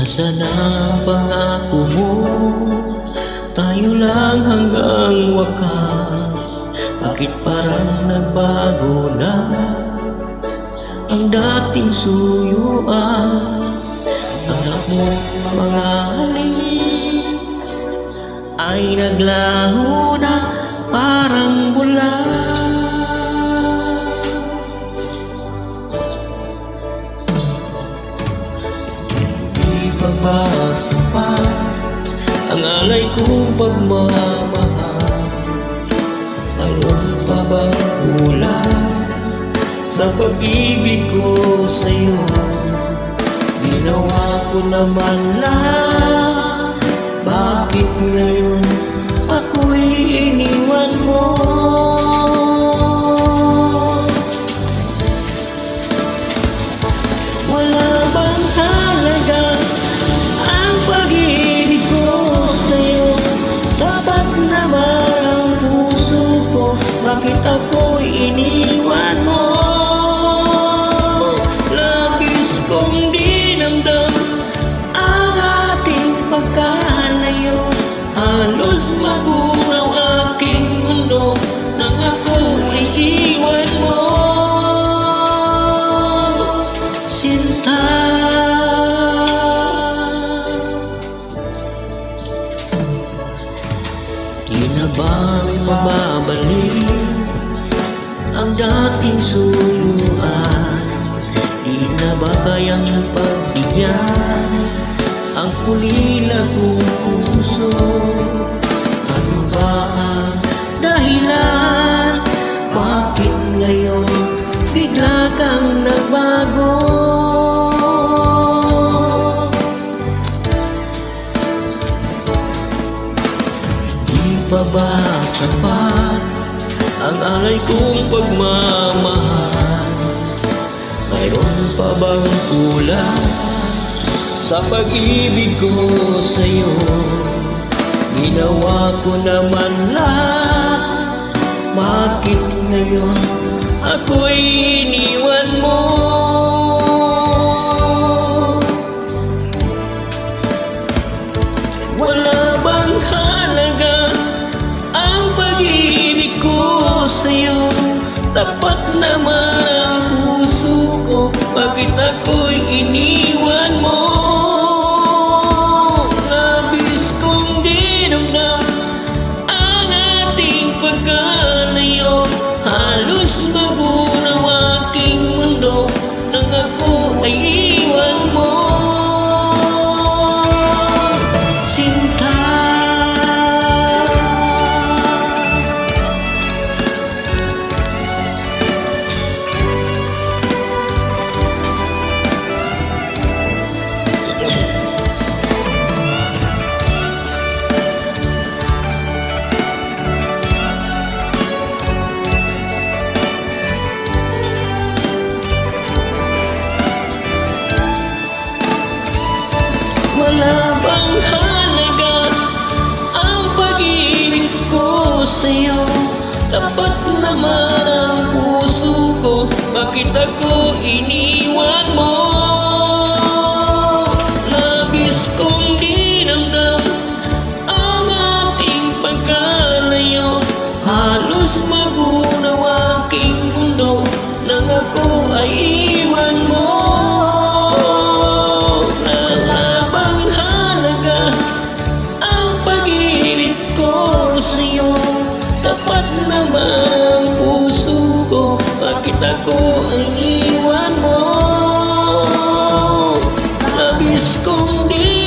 Nasaan ang pangako mo? Tayo lang hanggang wakas. Bakit parang nagbago na ang dating suyuan? Anak mo mga halik ay naglaho na parang bula. Di pa ba sapat ang alay kong pagmamahal? Mayroon pa ba kulang sa pag-ibig ko sa'yo? Ginawa ko naman lahat, bakit ngayon ako'y iniwan mo? Wala bang halaga ang pag-ibig ko sa'yo? Dapat naman ang puso ko, bakit ako'y iniwan mo? Labis kong dinamdam ang ating pagkalayo, halos magunaw aking mundo nang ako'y iwan mo. Sinta, di na bang mababalik ang dating suyuan? Di na ba kayang pagbigyan ang kulila kong puso? Ano ba ang dahilan? Bakit ngayon bigla kang nagbago? Di pa ba sapat ang alay kong pagmamahal? Mayroon pa bang kulang sa pag-ibig ko sa'yo? Ginawa ko naman lahat, bakit ngayon ako'y iniwan mo? Wala bang halaga ang pag-ibig ko sa'yo? Tapat naman ang puso ko, bakit ako'y iniwan mo? Labis kong dinamdam ang ating pagkalayo, halos magunaw aking mundo nang ako ay iwan mo. Sinta, wala bang halaga ang pag-ibig ko sa'yo? Tapat naman ang puso ko, bakit ako iniwan mo? Labis kong dinamdam ang ating pagkalayo, halos magunaw aking mundo nang ako ay iwan mo. Tapat naman ang puso ko, bakit ako ang iwan mo? Labis kong di